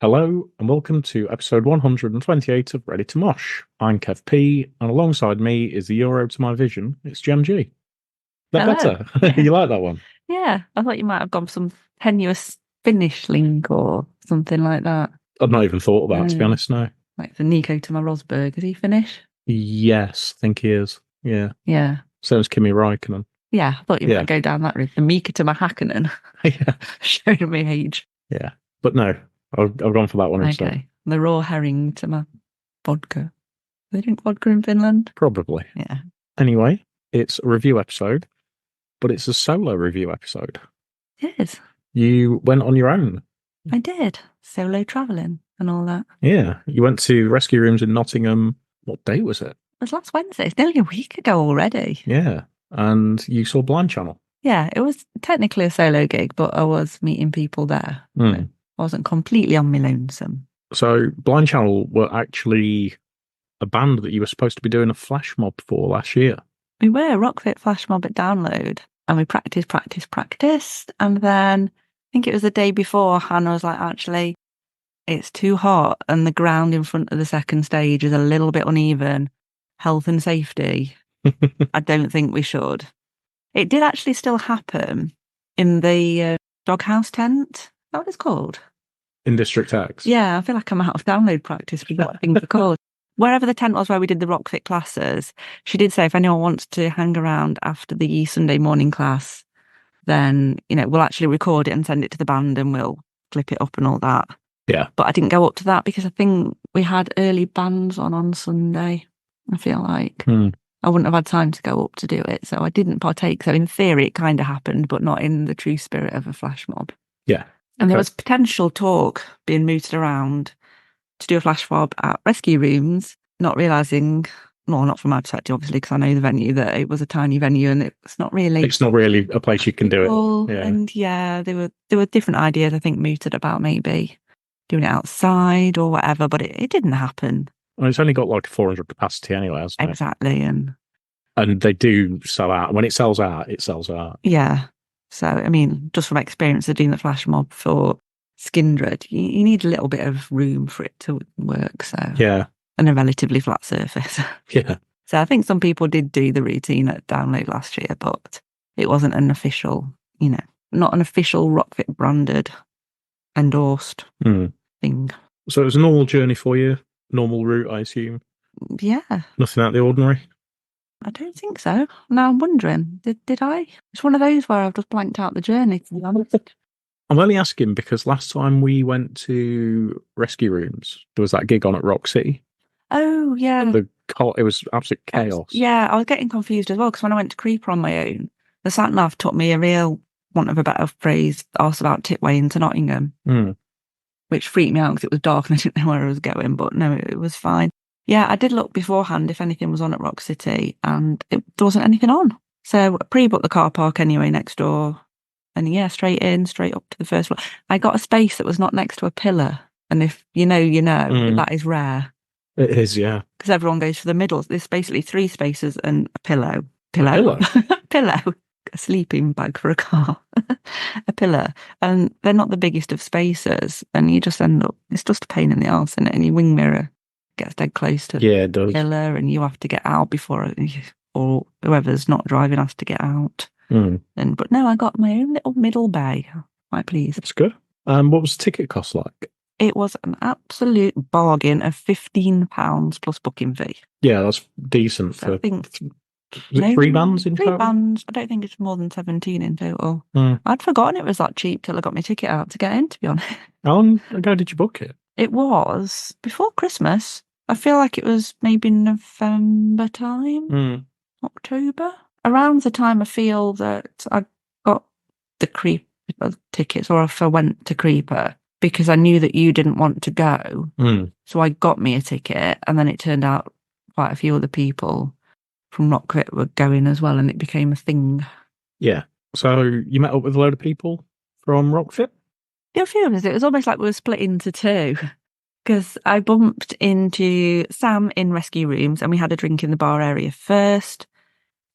Hello and welcome to episode 128 of Ready to Mosh. I'm Kev P, and alongside me is the Euro to my vision. It's Gem G. Is that Hello. better? You like that one? Yeah, I thought you might have gone for some tenuous Finnish link or something like that. I've not even thought about it, to be No. honest, no. Like the Nico to my Rosberg. Is he Finnish? Yes, I think he is. Yeah. Yeah. So is Kimi Räikkönen. Yeah, I thought you Yeah. might go down that route. The Mika to my Hakkinen. Yeah. Showing me age. Yeah. But no, I've gone for that one instead. Okay. The raw herring to my vodka. Do they drink vodka in Finland? Probably. Yeah. Anyway, it's a review episode, but it's a solo review episode. It is. You went on your own. I did. Solo travelling and all that. Yeah. You went to rescue rooms in Nottingham. What day was it? It was last Wednesday. It's nearly a week ago already. Yeah. And you saw Blind Channel. Yeah, it was technically a solo gig, but I was meeting people there. Mm. So I wasn't completely on my lonesome. So Blind Channel were actually a band that you were supposed to be doing a flash mob for last year. We were Rockfit Flash Mob at Download, and we practiced. And then I think it was the day before, Hannah was like, actually, it's too hot, and the ground in front of the second stage is a little bit uneven. Health and safety. I don't think we should. It did actually still happen in the doghouse tent. Is that what it's called? In District X. Yeah, I feel like I'm out of Download practice with what things are called. Wherever the tent was where we did the Rockfit classes, she did say if anyone wants to hang around after the Sunday morning class, then, we'll actually record it and send it to the band and we'll clip it up and all that. Yeah. But I didn't go up to that because I think we had early bands on Sunday, I feel like. I wouldn't have had time to go up to do it, so I didn't partake. So in theory, it kind of happened, but not in the true spirit of a flash mob. Yeah. And there was potential talk being mooted around to do a flash mob at rescue rooms, not realising, well, not from my perspective, obviously, because I know the venue, that it was a tiny venue and it's not really a place you can do it. Yeah. And yeah, there were different ideas, I think, mooted about maybe doing it outside or whatever, but it didn't happen. Well, it's only got like 400 capacity anyway, hasn't it? Exactly. And they do sell out. When it sells out, it sells out. Yeah. So, I mean, just from experience of doing the flash mob for Skindred, you need a little bit of room for it to work. So, yeah. And a relatively flat surface. Yeah. So I think some people did do the routine at Download last year, but it wasn't an official, not an official Rockfit branded, endorsed thing. So it was a normal journey for you? Normal route, I assume? Yeah. Nothing out of the ordinary? I don't think so. Now I'm wondering, did I? It's one of those where I've just blanked out the journey, to be honest. I'm only asking because last time we went to rescue rooms, there was that gig on at Rock City. Oh, yeah. It was absolute chaos. Yeah, I was getting confused as well because when I went to Creeper on my own, the sat nav took me a real, want of a better phrase, arse about Titway into Nottingham, which freaked me out because it was dark and I didn't know where I was going, but no, it was fine. Yeah, I did look beforehand if anything was on at Rock City and there wasn't anything on. So I pre-booked the car park anyway next door and yeah, straight up to the first floor. I got a space that was not next to a pillar. And if you know, that is rare. It is, yeah. Because everyone goes for the middle. There's basically 3 spaces and a pillow. Pillow. A sleeping bag for a car. A pillar. And they're not the biggest of spaces. And you just end up, it's just a pain in the arse, isn't it? And your wing mirror gets dead close to it does. the pillar and you have to get out before, or whoever's not driving has to get out. But no, I got my own little middle bay. Quite pleased. That's good. What was the ticket cost like? It was an absolute bargain of £15 plus booking fee. Yeah, that's decent for. I think 3 bands in total? 3 bands. I don't think it's more than 17 in total. I'd forgotten it was that cheap till I got my ticket out to get in, to be honest. How long ago did you book it? It was before Christmas. I feel like it was maybe November time, October. Around the time I feel that I got the Creeper tickets, or if I went to Creeper, because I knew that you didn't want to go. So I got me a ticket, and then it turned out quite a few other people from Rockfit were going as well, and it became a thing. Yeah. So you met up with a load of people from Rockfit? Yeah, a few of us. It was almost like we were split into 2. Because I bumped into Sam in rescue rooms and we had a drink in the bar area first.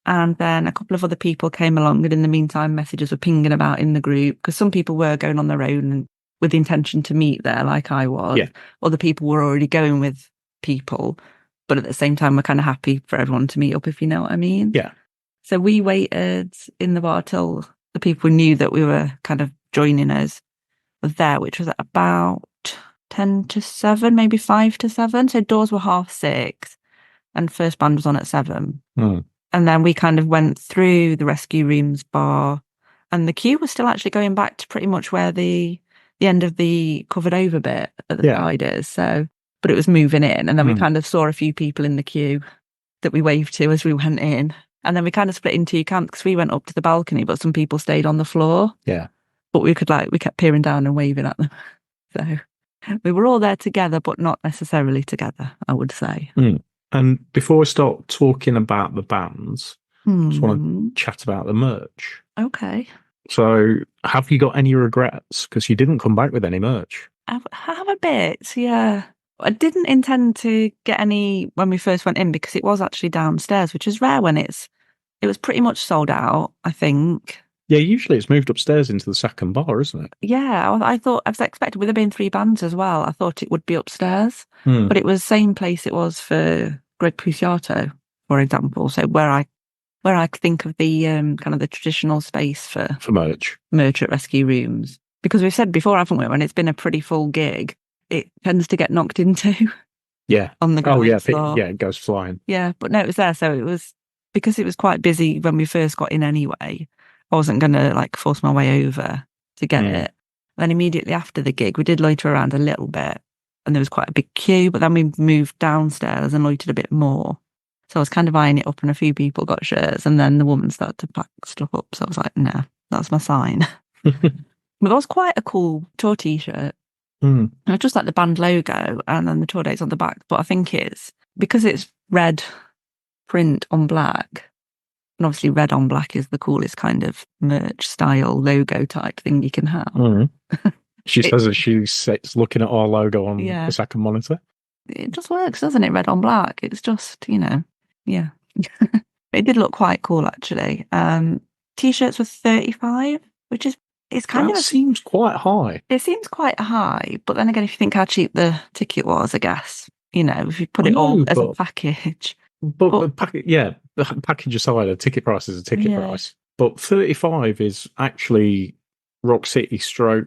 And then a couple of other people came along, and in the meantime, messages were pinging about in the group because some people were going on their own and with the intention to meet there like I was. Yeah. Other people were already going with people, but at the same time, we're kind of happy for everyone to meet up, if you know what I mean. Yeah. So we waited in the bar till the people knew that we were kind of joining us were there, which was at about 10 to 7, maybe 5 to 7. So doors were 6:30 and first band was on at 7. Mm. And then we kind of went through the Rescue Rooms bar, and the queue was still actually going back to pretty much where the end of the covered over bit at the side is. So, but it was moving in, and then we kind of saw a few people in the queue that we waved to as we went in. And then we kind of split into 2 camps because we went up to the balcony, but some people stayed on the floor. Yeah. But we kept peering down and waving at them. So we were all there together, but not necessarily together, I would say. Mm. And before we start talking about the bands, I just want to chat about the merch. Okay. So have you got any regrets? Because you didn't come back with any merch. I have a bit, yeah. I didn't intend to get any when we first went in because it was actually downstairs, which is rare when it was pretty much sold out, I think. Yeah, usually it's moved upstairs into the second bar, isn't it? Yeah, I was expected, with there being 3 bands as well, I thought it would be upstairs. But it was the same place it was for Greg Puciato, for example. So where I think of the kind of the traditional space for merch at Rescue Rooms. Because we've said before, haven't we, when it's been a pretty full gig, it tends to get knocked into. Yeah. On the ground floor. Yeah, it goes flying. Yeah, but no, it was there. So it was, because it was quite busy when we first got in anyway, I wasn't going to force my way over to get it. Then immediately after the gig, we did loiter around a little bit, and there was quite a big queue, but then we moved downstairs and loitered a bit more. So I was kind of eyeing it up, and a few people got shirts, and then the woman started to pack stuff up. So I was like, no, that's my sign. But that was quite a cool tour t-shirt. I just like the band logo and then the tour dates on the back. But I think because it's red print on black, and obviously red on black is the coolest kind of merch style logo type thing you can have. She says that she's looking at our logo on the second monitor. It just works, doesn't it? Red on black. It's just, yeah. It did look quite cool, actually. T-shirts were 35, which is, seems quite high. It seems quite high, but then again, if you think how cheap the ticket was, I guess, if you put it all as a package. But the package aside, a ticket price is a ticket price. But 35 is actually Rock City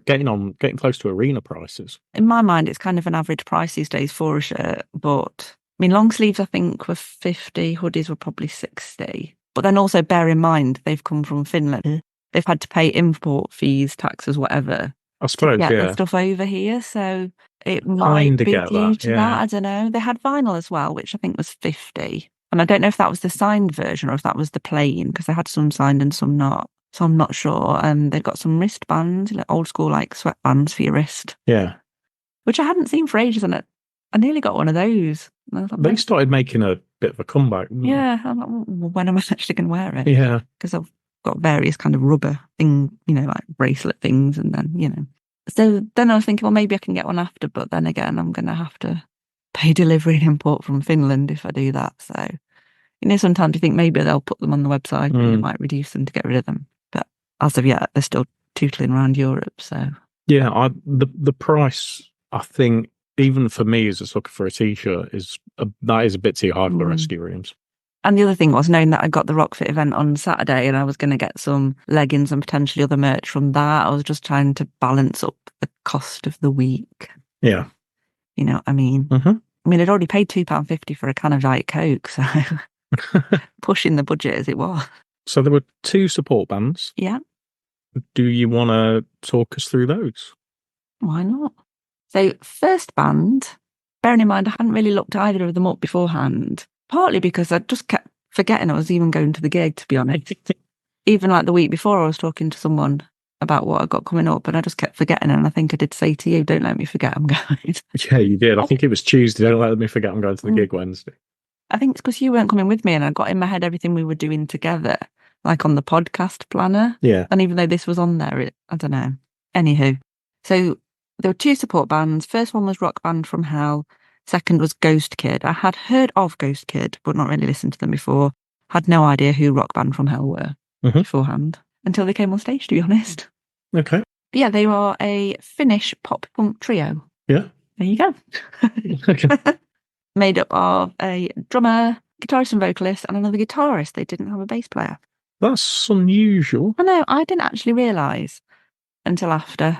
getting close to arena prices. In my mind, it's kind of an average price these days for a shirt. But I mean, long sleeves I think were 50, hoodies were probably 60. But then also bear in mind they've come from Finland. They've had to pay import fees, taxes, whatever. I suppose, to get the stuff over here. So it might be due to that. I don't know. They had vinyl as well, which I think was 50. And I don't know if that was the signed version or if that was the plain, because they had some signed and some not. So I'm not sure. They've got some wristbands, old school sweatbands for your wrist. Yeah. Which I hadn't seen for ages, and I nearly got one of those. They started making a bit of a comeback. Yeah. I'm like, well, when am I actually going to wear it? Yeah. Because I've got various kind of rubber thing, bracelet things, and then, So then I was thinking, well, maybe I can get one after, but then again, I'm going to have to pay delivery and import from Finland if I do that. So, sometimes you think maybe they'll put them on the website and it might reduce them to get rid of them. But as of yet, they're still tootling around Europe. So yeah, the price, I think, even for me as a sucker for a t-shirt, that is a bit too high for the Rescue Rooms. And the other thing was, knowing that I got the Rockfit event on Saturday and I was going to get some leggings and potentially other merch from that, I was just trying to balance up the cost of the week. Yeah. You know what I mean? Mm-hmm. I mean, I'd already paid £2.50 for a can of Diet Coke, so pushing the budget as it was. So there were 2 support bands. Yeah. Do you want to talk us through those? Why not? So first band, bearing in mind I hadn't really looked either of them up beforehand, partly because I just kept forgetting I was even going to the gig, to be honest. Even the week before, I was talking to someone about what I got coming up, and I just kept forgetting. And I think I did say to you, don't let me forget I'm going. Yeah, you did. I think it was Tuesday. Don't let me forget I'm going to the gig Wednesday. I think it's because you weren't coming with me, and I got in my head everything we were doing together, like on the podcast planner. Yeah. And even though this was on there, I don't know. Anywho, so there were 2 support bands. First one was Rock Band from Hell. Second was GHØSTKID. I had heard of GHØSTKID, but not really listened to them before. Had no idea who Rock Band from Hell were beforehand, until they came on stage, to be honest. Okay. But yeah, they are a Finnish pop punk trio. Yeah. There you go. Okay. Made up of a drummer, guitarist and vocalist, and another guitarist. They didn't have a bass player. That's unusual. I know, I didn't actually realise until after,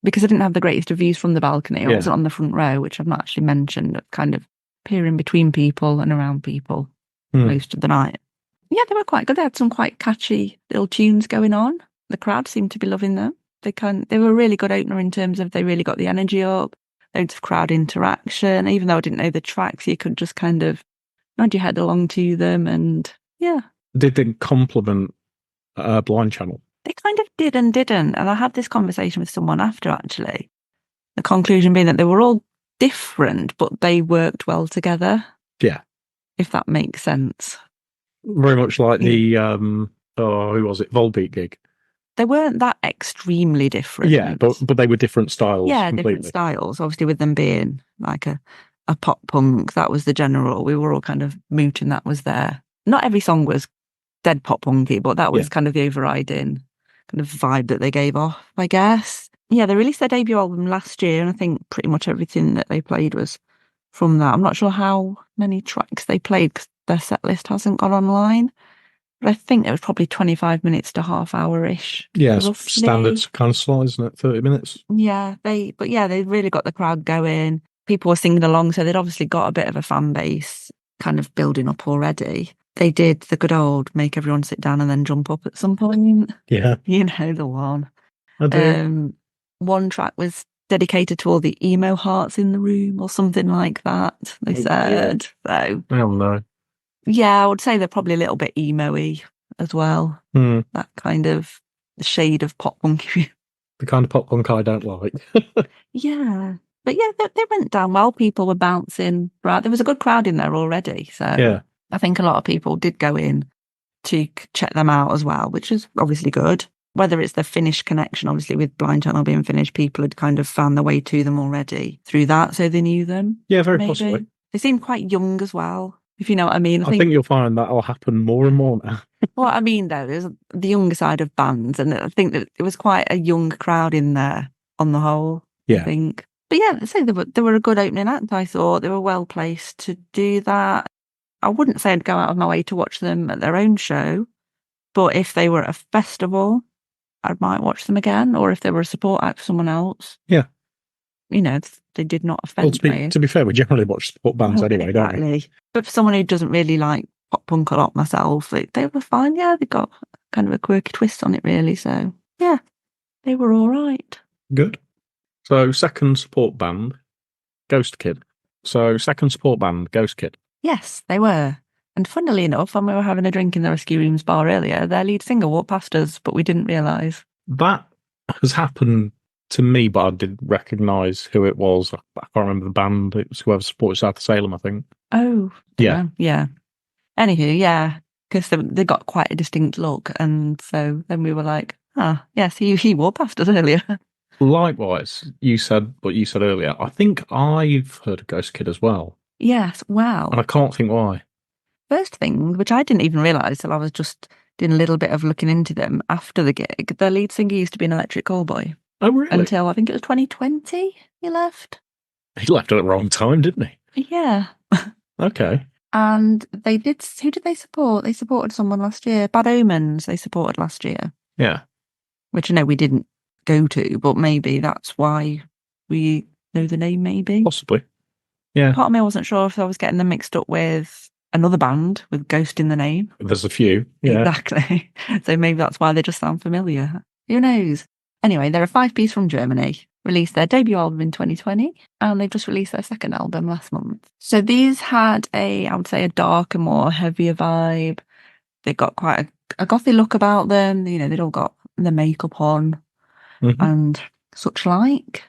because I didn't have the greatest of views from the balcony. I wasn't on the front row, which I've not actually mentioned, kind of peering between people and around people most of the night. Yeah, they were quite good. They had some quite catchy little tunes going on. The crowd seemed to be loving them. They were a really good opener in terms of they really got the energy up, loads of crowd interaction. Even though I didn't know the tracks, you could just kind of nod your head along to them, and yeah. Did they compliment Blind Channel? They kind of did and didn't. And I had this conversation with someone after, actually. The conclusion being that they were all different, but they worked well together. Yeah. If that makes sense. Very much like the, who was it? Volbeat gig. They weren't that extremely different. Yeah, but they were different styles. Yeah, completely. different styles. Obviously, with them being like a pop punk, that was the general. We were all kind of mooting that was there. Not every song was dead pop punky, but that was kind of the overriding kind of vibe that they gave off, I guess. Yeah, they released their debut album last year, and I think pretty much everything that they played was from that. I'm not sure how many tracks they played because their set list hasn't gone online. But I think it was probably 25 minutes to half hour-ish. Yeah, standard kind of slot, isn't it? 30 minutes. Yeah, they really got the crowd going. People were singing along, so they'd obviously got a bit of a fan base kind of building up already. They did the good old make everyone sit down and then jump up at some point. Yeah. You know the one. I do. One track was dedicated to all the emo hearts in the room or something like that, they said. So, I don't know. Yeah, I would say they're probably a little bit emo-y as well. That kind of shade of pop punk. The kind of pop punk I don't like. Yeah. But yeah, they went down well. People were bouncing. Right. There was a good crowd in there already. So yeah. I think a lot of people did go in to check them out as well, which is obviously good. Whether it's the Finnish connection, obviously with Blind Channel being Finnish, people had kind of found their way to them already through that, so they knew them. Yeah, very possibly. They seemed quite young as well, if you know what I mean. I think you'll find that'll happen more and more now. What I mean, though, is the younger side of bands, and I think that it was quite a young crowd in there on the whole, I think. But yeah, so they were a good opening act, I thought. They were well placed to do that. I wouldn't say I'd go out of my way to watch them at their own show, but if they were at a festival, I might watch them again, or if they were a support act for someone else. Yeah. You know, they did not offend me. To be fair, we generally watch support bands anyway, don't we? But for someone who doesn't really like pop punk a lot myself, they were fine. Yeah, they got kind of a quirky twist on it, really. So, yeah, they were all right. Good. So, second support band, GHØSTKID. Yes, they were. And funnily enough, when we were having a drink in the Rescue Rooms bar earlier, their lead singer walked past us, but we didn't realise. That has happened to me, but I did recognise who it was. I can't remember the band. It was whoever supported South of Salem, I think. Oh, yeah. Yeah. Anywho, yeah, because they got quite a distinct look. And so then we were like, yes, he walked past us earlier. Likewise, you said earlier, I think I've heard of GHØSTKID as well. Yes, wow. And I can't think why. First thing, which I didn't even realise till I was just doing a little bit of looking into them after the gig, the lead singer used to be an Electric Callboy. Oh, really? Until I think it was 2020 he left. He left at the wrong time, didn't he? Yeah. Okay. And who did they support? They supported someone last year. Bad Omens they supported last year. Yeah. Which I know we didn't go to, but maybe that's why we know the name, maybe. Possibly. Yeah. Part of me wasn't sure if I was getting them mixed up with another band with Ghost in the name. There's a few. Yeah. Exactly. So maybe that's why they just sound familiar. Who knows? Anyway, they're a 5-piece from Germany. Released their debut album in 2020, and they've just released their second album last month. So these had I would say, a darker, more heavier vibe. They got quite a gothy look about them. You know, they'd all got the makeup on and such like.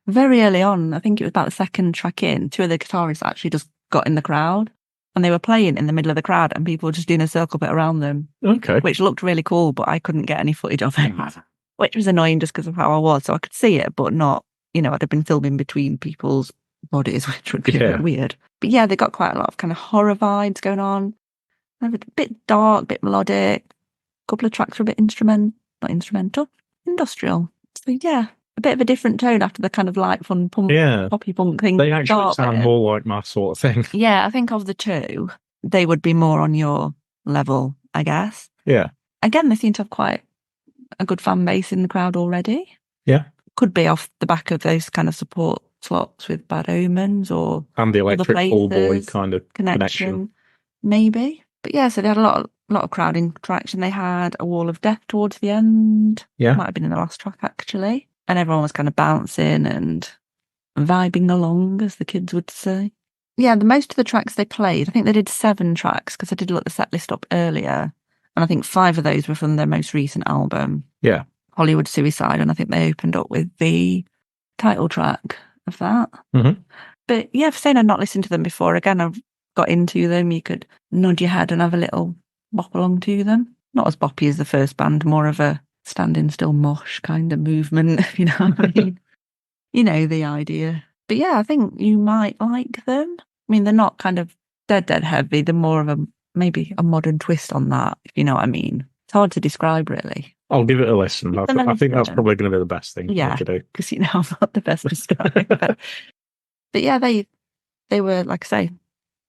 Very early on, I think it was about the second track in, two of the guitarists actually just got in the crowd, and they were playing in the middle of the crowd, and people were just doing a circle bit around them. Okay. Which looked really cool, but I couldn't get any footage of it. Which was annoying just because of how I was. So I could see it, but not, I'd have been filming between people's bodies, which would be a bit weird. But yeah, they got quite a lot of kind of horror vibes going on. A bit dark, a bit melodic. A couple of tracks were a bit industrial. So yeah, a bit of a different tone after the kind of light, fun, poppy punk thing. They actually sound more like my sort of thing. Yeah, I think of the two, they would be more on your level, I guess. Yeah. Again, they seem to have quite a good fan base in the crowd already. Yeah. Could be off the back of those kind of support slots with Bad Omens and the Electric Callboy kind of connection. Maybe. But yeah, so they had a lot of crowd interaction. They had a wall of death towards the end. Yeah. Might have been in the last track, actually. And everyone was kind of bouncing and vibing along, as the kids would say. Yeah, the most of the tracks they played, I think they did 7 tracks, because I did look the set list up earlier. And I think 5 of those were from their most recent album. Yeah. Hollywood Suicide. And I think they opened up with the title track of that. Mm-hmm. But yeah, for saying I'd not listened to them before, again, I've got into them. You could nod your head and have a little bop along to them. Not as boppy as the first band, more of a standing still mosh kind of movement, you know what I mean? You know the idea. But yeah, I think you might like them. I mean, they're not kind of dead heavy. They're more of maybe a modern twist on that, if you know what I mean. It's hard to describe, really. I'll give it a listen. I think that's probably going to be the best thing. Yeah, because I'm not the best describer. But yeah, they were, like I say,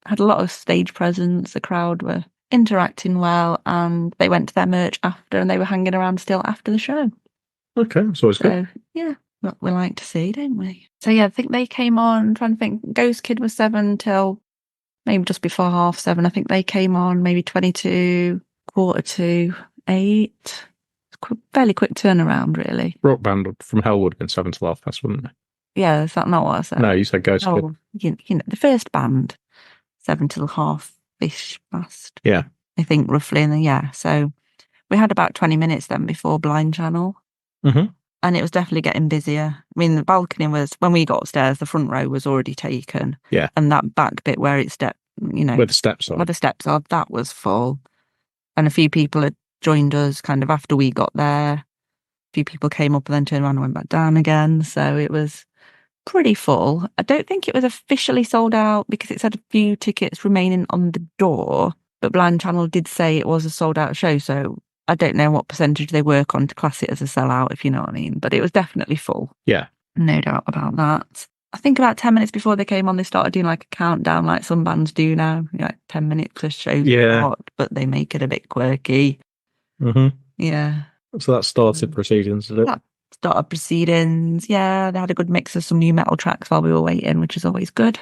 had a lot of stage presence. The crowd were interacting well, and they went to their merch after, and they were hanging around still after the show. Okay, so it's good. Yeah, what we like to see, don't we? So yeah, I think they came on. I'm trying to think. GHØSTKID was 7 till maybe just before 7:30. I think they came on maybe 22, 7:45. Fairly quick turnaround, really. Rock Band from Hell would have been 7 till 7:30, wouldn't it? Yeah, is that not what I said? No, you said GHØSTKID. Oh, you know, the first band, 7 till 7:30 past. Yeah. I think roughly. And then, yeah, so we had about 20 minutes then before Blind Channel. Mm-hmm. And it was definitely getting busier. I mean, the balcony was, when we got upstairs, the front row was already taken. Yeah. And that back bit where it's, where the steps are, that was full. And a few people had joined us kind of after we got there. A few people came up and then turned around and went back down again. So it was pretty full. I don't think it was officially sold out because it said a few tickets remaining on the door, but Blind Channel did say it was a sold out show. So I don't know what percentage they work on to class it as a sellout, if you know what I mean. But it was definitely full. Yeah. No doubt about that. I think about 10 minutes before they came on, they started doing like a countdown like some bands do now. Like 10 minutes to show start, but they make it a bit quirky. Mm-hmm. Yeah. So that started proceedings, did it? That started proceedings. Yeah, they had a good mix of some new metal tracks while we were waiting, which is always good.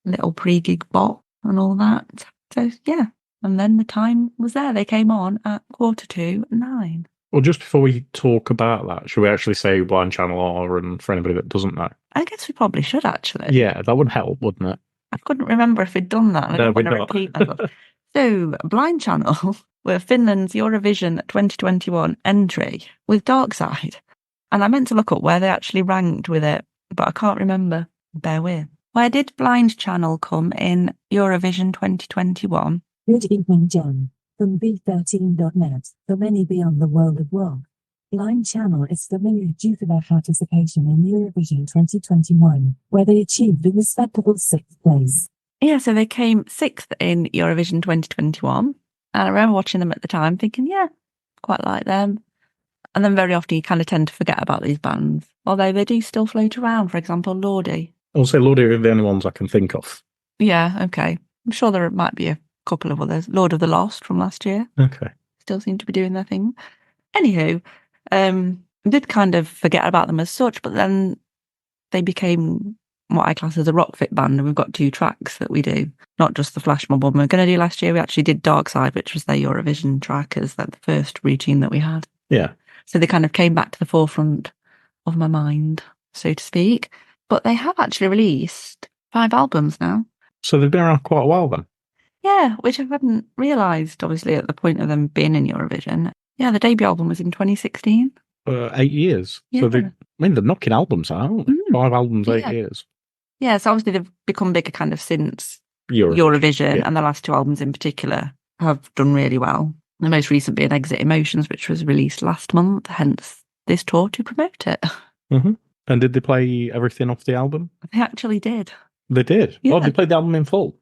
Little pre-gig bot and all that. So, yeah. And then the time was there. They came on at 9:15. Well, just before we talk about that, should we actually say Blind Channel are, and for anybody that doesn't know? I guess we probably should, actually. Yeah, that would help, wouldn't it? I couldn't remember if we'd done that. I don't want to repeat myself. So, Blind Channel were Finland's Eurovision 2021 entry with Dark Side. And I meant to look up where they actually ranked with it, but I can't remember. Bear with. Where did Blind Channel come in Eurovision 2021? Good evening, John. From B13.net, from any beyond the world of rock. Blind Channel is familiar due to their participation in Eurovision 2021, where they achieved a respectable 6th place. Yeah, so they came 6th in Eurovision 2021. And I remember watching them at the time thinking, yeah, quite like them. And then very often you kind of tend to forget about these bands, although they do still float around. For example, Lordi. I'll say Lordi are the only ones I can think of. Yeah, okay. I'm sure there might be a couple of others. Lord of the Lost from last year. Okay. Still seem to be doing their thing. Anywho, did kind of forget about them as such, but then they became what I class as a rock fit band, and we've got 2 tracks that we do, not just the flash mob one we were going to do last year. We actually did Dark Side, which was their Eurovision track, as the first routine that we had. Yeah. So they kind of came back to the forefront of my mind, so to speak. But they have actually released 5 albums now. So they've been around quite a while then. Yeah, which I hadn't realised, obviously, at the point of them being in Eurovision. Yeah, the debut album was in 2016. 8 years. Yeah. So they're knocking albums out, aren't they? 5 albums, 8 years. Yeah, so obviously they've become bigger kind of since Eurovision, and the last 2 albums in particular have done really well. The most recent being Exit Emotions, which was released last month, hence this tour to promote it. Mm-hmm. And did they play everything off the album? They actually did. They did? Yeah. Oh, they played the album in full?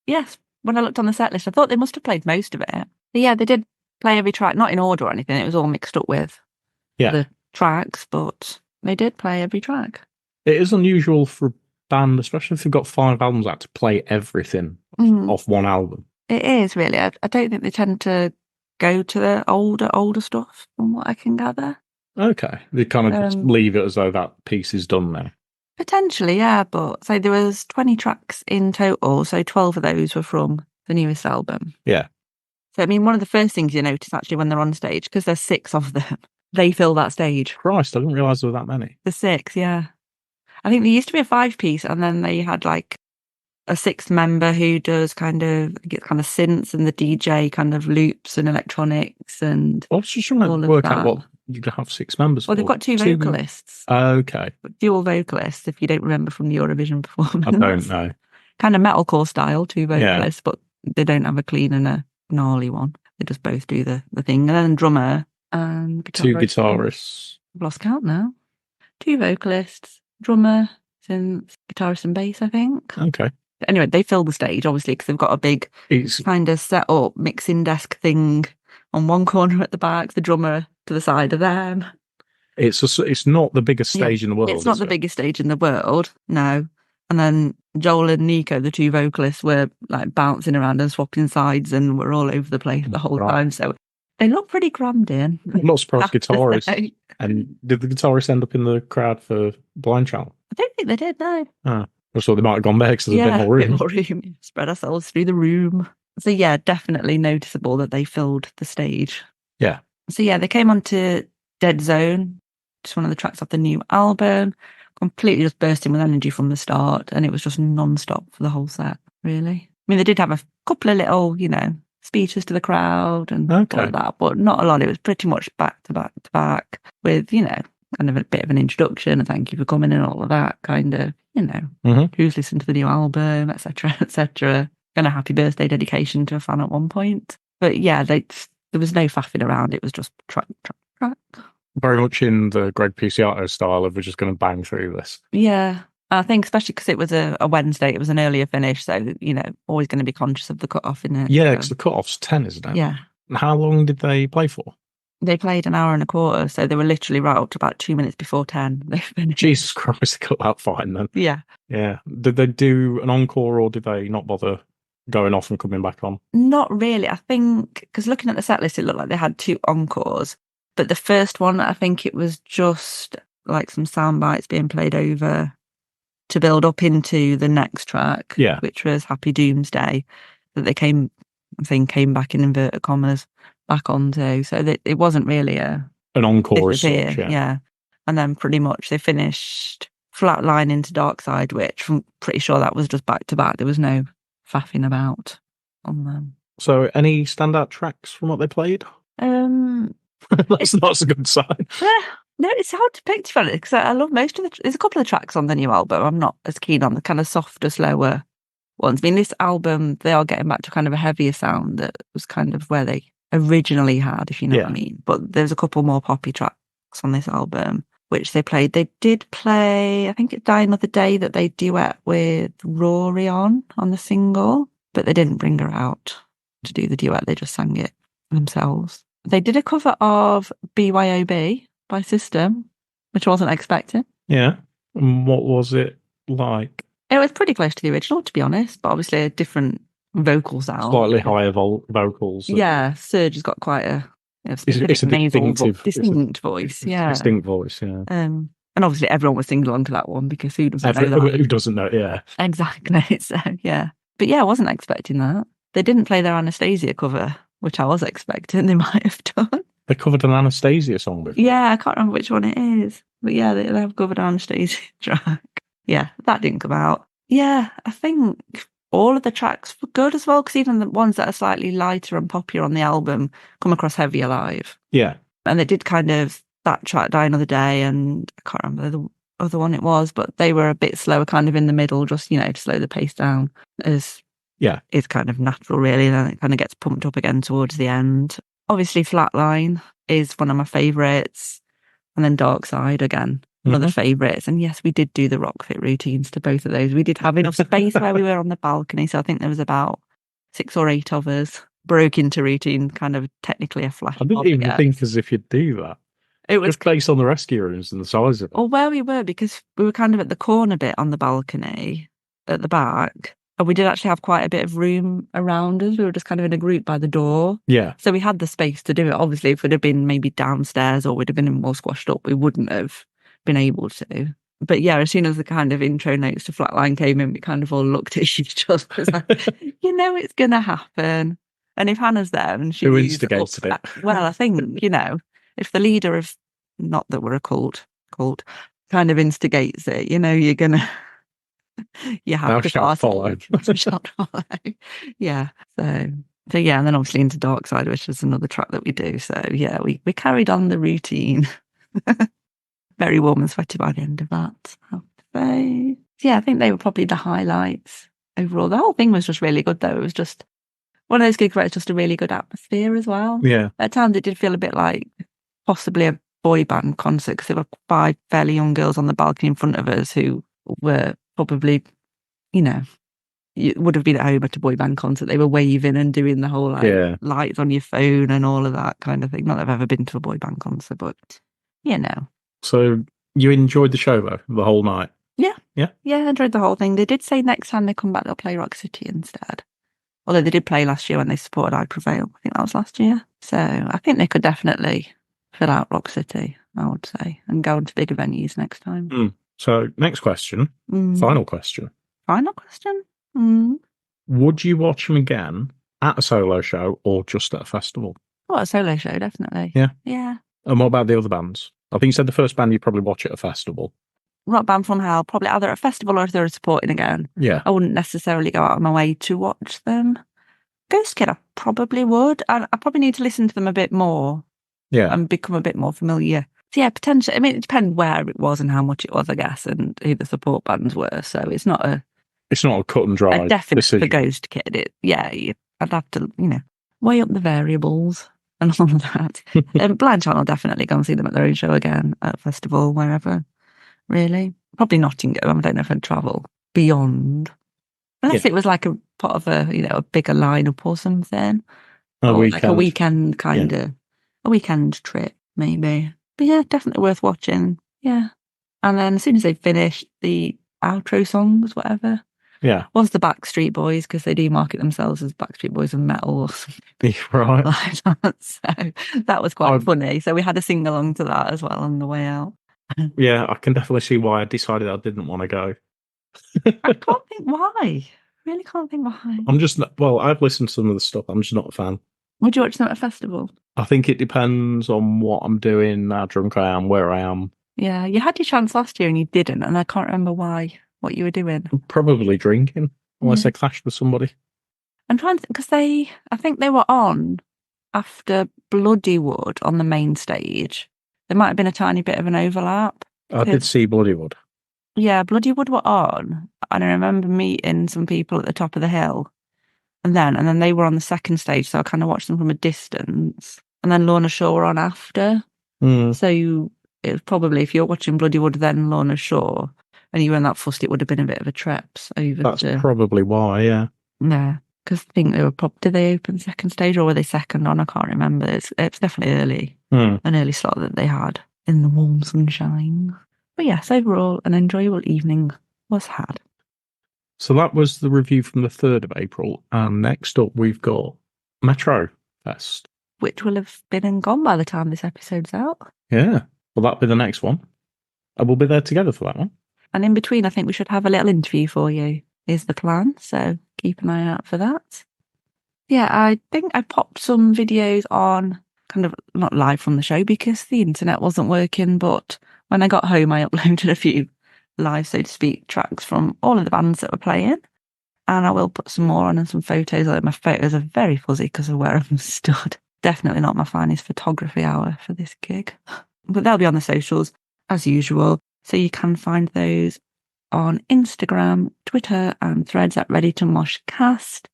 Yes. When I looked on the set list, I thought they must have played most of it. But yeah, they did play every track, not in order or anything. It was all mixed up with the tracks, but they did play every track. It is unusual for a band, especially if they've got 5 albums out, to play everything off one album. It is, really. I don't think they tend to go to the older stuff, from what I can gather. Okay. They kind of just leave it as though that piece is done now. Potentially, yeah, but so there was 20 tracks in total, so 12 of those were from the newest album. Yeah. So, I mean, one of the first things you notice, actually, when they're on stage, because there's 6 of them, they fill that stage. Christ, I didn't realise there were that many. The 6, yeah. I think there used to be a 5-piece, and then they had, like, a 6th member who does kind of synths, and the DJ kind of loops and electronics and I was just trying to work out what you could have 6 members Well, they've got 2 vocalists. Okay. Dual vocalists, if you don't remember from the Eurovision performance. I don't know. Kind of metalcore style, 2 vocalists, but they don't have a clean and a gnarly one. They just both do the thing. And then drummer and guitarist. 2 guitarists. I've lost count now. 2 vocalists, drummer, synth, guitarist and bass, I think. Okay. Anyway, they fill the stage, obviously, because they've got a big kind of set up mixing desk thing on one corner at the back, the drummer to the side of them. It's not the biggest stage in the world. It's not the biggest stage in the world, no. And then Joel and Nico, the 2 vocalists, were like bouncing around and swapping sides, and were all over the place the whole time. So they look pretty crammed in. I'm not surprised guitarists. And did the guitarist end up in the crowd for Blind Channel? I don't think they did, no. I thought they might have gone there because there's a bit more room. A bit more room. Spread ourselves through the room. So yeah, definitely noticeable that they filled the stage. Yeah. So yeah, they came on to Dead Zone, just one of the tracks off the new album, completely just bursting with energy from the start, and it was just non-stop for the whole set, really. I mean, they did have a couple of little, speeches to the crowd and all of that, but not a lot. It was pretty much back to back to back with, kind of a bit of an introduction, and thank you for coming and all of that kind of, who's listened to the new album, etc., etc. And a happy birthday dedication to a fan at one point. But yeah, there was no faffing around. It was just track. Very much in the Greg Puciato style of we're just going to bang through this. Yeah. I think especially because it was a Wednesday, it was an earlier finish. So, always going to be conscious of the cut-off, in it? Yeah, because the cut-off's 10, isn't it? Yeah. And how long did they play for? They played an hour and a quarter, so they were literally right up to about 2 minutes before 10. They finished. Jesus Christ, they cut that fine then. Yeah. Yeah. Did they do an encore, or did they not bother going off and coming back on? Not really. I think, because looking at the set list, it looked like they had 2 encores. But the first one, I think it was just like some sound bites being played over to build up into the next track, which was Happy Doomsday, that they came back in inverted commas back onto. So that it wasn't really an encore as such, yeah. And then pretty much they finished Flatline into Dark Side, which I'm pretty sure that was just back to back. There was no faffing about on them. So any standout tracks from what they played? That's not a good sign. No, it's hard to pick, to be honest, because I love most of there's a couple of tracks on the new album I'm not as keen on, the kind of softer, slower ones. I mean, this album, they are getting back to kind of a heavier sound that was kind of where they originally had, if you know what I mean. But there's a couple more poppy tracks on this album, which they played. They did play, I think it's Die Another Day, that they duet with Rory on the single, but they didn't bring her out to do the duet. They just sang it themselves. They did a cover of BYOB by System, which I wasn't expecting. Yeah. And what was it like? It was pretty close to the original, to be honest, but obviously a different vocal sound. Slightly higher vocals. Yeah, Serge has got quite a specific it's a distinct voice. Yeah. Distinct voice, yeah. And obviously everyone was singing along to that one, because who doesn't know that? Who doesn't know, yeah. Exactly, so yeah. But yeah, I wasn't expecting that. They didn't play their Anastasia cover, which I was expecting they might have done. They covered an Anastasia song before. Yeah, I can't remember which one it is. But yeah, they have covered an Anastasia track. Yeah, that didn't come out. Yeah, I think all of the tracks were good as well, because even the ones that are slightly lighter and poppier on the album come across heavier live. Yeah. And they did kind of, that track, Die Another Day, and I can't remember the other one it was, but they were a bit slower kind of in the middle, just, to slow the pace down, as is kind of natural, really. And then it kind of gets pumped up again towards the end. Obviously, Flatline is one of my favourites. And then Dark Side, again, one of the favourites. And yes, we did do the rock fit routines to both of those. We did have enough space where we were on the balcony. So I think there was about 6 or 8 of us broke into routine, kind of technically a flash. I didn't even think as if you'd do that. It was just based on the rescue rooms and the size of it. or where we were, because we were kind of at the corner bit on the balcony at the back. And we did actually have quite a bit of room around us. We were just kind of in a group by the door. Yeah. So we had the space to do it. Obviously, if we'd have been maybe downstairs or we'd have been more squashed up, we wouldn't have been able to. But yeah, as soon as the kind of intro notes to Flatline came in, we kind of all looked at each other. It was like, you know, it's going to happen. And if Hannah's there and she's Who instigated it? Well, I think, you know, if the leader of, not that we're a cult, kind of instigates it, you know, you're going to, you have to follow. Yeah. So yeah, and then obviously into Dark Side, which is another track that we do. So yeah, we carried on the routine. Very warm and sweaty by the end of that, I have to say. Yeah, I think they were probably the highlights overall. The whole thing was just really good, though. It was just one of those gigs where it's just a really good atmosphere as well. Yeah. At times it did feel a bit like possibly a boy band concert, because there were 5 fairly young girls on the balcony in front of us who were probably, you know, you would have been at home at a boy band concert. They were waving and doing the whole lights on your phone and all of that kind of thing. Not that I've ever been to a boy band concert, but you know. So you enjoyed the show though, the whole night? Yeah. Yeah? Yeah, I enjoyed the whole thing. They did say next time they come back, they'll play Rock City instead. Although they did play last year when they supported I Prevail. I think that was last year. So I think they could definitely fill out Rock City, I would say, and go on to bigger venues next time. So next question, final question. Final question? Would you watch them again at a solo show or just at a festival? Oh, a solo show, definitely. Yeah? Yeah. And what about the other bands? I think you said the first band you'd probably watch at a festival. Rock Band from Hell, probably either at a festival or if they were supporting again. Yeah. I wouldn't necessarily go out of my way to watch them. GHØSTKID, I probably would. I probably need to listen to them a bit more. Yeah. And become a bit more familiar. So yeah, potentially. I mean, it depends where it was and how much it was, I guess, and who the support bands were. So it's not a cut and dry definite decision. for GHØSTKID. I'd have to, you know, weigh up the variables and all of that. Blind Channel, definitely go and see them at their own show again at a festival, wherever. Really, probably Nottingham. I don't know if I'd travel beyond, unless it was like a part of a, you know, a bigger lineup or something, like a weekend kind of a weekend trip maybe. But yeah, definitely worth watching. Yeah, and then as soon as they finish the outro songs, whatever. Yeah, was the Backstreet Boys, because they do market themselves as Backstreet Boys of metal or something. Right. Like that. So that was quite funny. So we had a sing along to that as well on the way out. Yeah, I can definitely see why I decided I didn't want to go. I can't think why. Really can't think why. I'm just not, well, I've listened to some of the stuff. I'm just not a fan. Would you watch them at a festival? I think it depends on what I'm doing, how drunk I am, where I am. Yeah, you had your chance last year and you didn't, and I can't remember why, what you were doing. Probably drinking, unless I clashed with somebody. I'm trying to think, because I think they were on after Bloodywood on the main stage. There might have been a tiny bit of an overlap. I did see Bloodywood. Yeah, Bloodywood were on, and I remember meeting some people at the top of the hill, and then they were on the second stage, so I kind of watched them from a distance, and then Lorna Shore were on after. So it was probably, if you're watching Bloodywood then Lorna Shore, and you weren't that fussed, it would have been a bit of a treps over. That's probably why, yeah. Yeah, because I think they were did they open second stage or were they second on? I can't remember. It's definitely early, an early slot that they had in the warm sunshine. But yes, overall, an enjoyable evening was had. So that was the review from the 3rd of April. And next up, we've got Metro Fest, which will have been and gone by the time this episode's out. Yeah, well, that'll be the next one. And we'll be there together for that one. And in between, I think we should have a little interview for you, is the plan. So keep an eye out for that. Yeah, I think I popped some videos on, kind of not live from the show because the internet wasn't working, but when I got home, I uploaded a few live, so to speak, tracks from all of the bands that were playing. And I will put some more on and some photos. Although my photos are very fuzzy because of where I'm stood. Definitely not my finest photography hour for this gig. But they'll be on the socials as usual. So you can find those on Instagram, Twitter and Threads at Ready to Mosh Cast,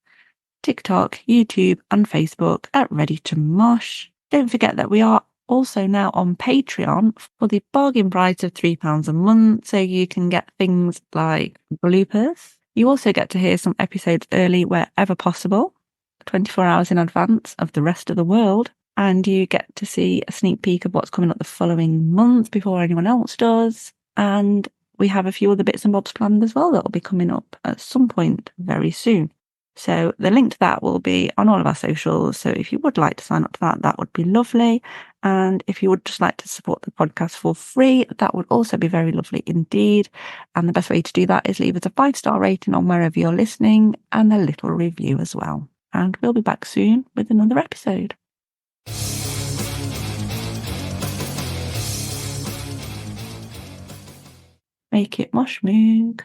TikTok, YouTube and Facebook at Ready to Mosh. Don't forget that we are also now on Patreon for the bargain price of £3 a month, so you can get things like bloopers. You also get to hear some episodes early wherever possible, 24 hours in advance of the rest of the world. and you get to see a sneak peek of what's coming up the following month before anyone else does. And we have a few other bits and bobs planned as well that will be coming up at some point very soon. So the link to that will be on all of our socials. So if you would like to sign up to that, that would be lovely. And if you would just like to support the podcast for free, that would also be very lovely indeed. And the best way to do that is leave us a 5-star rating on wherever you're listening and a little review as well. And we'll be back soon with another episode. Make it mosh moog.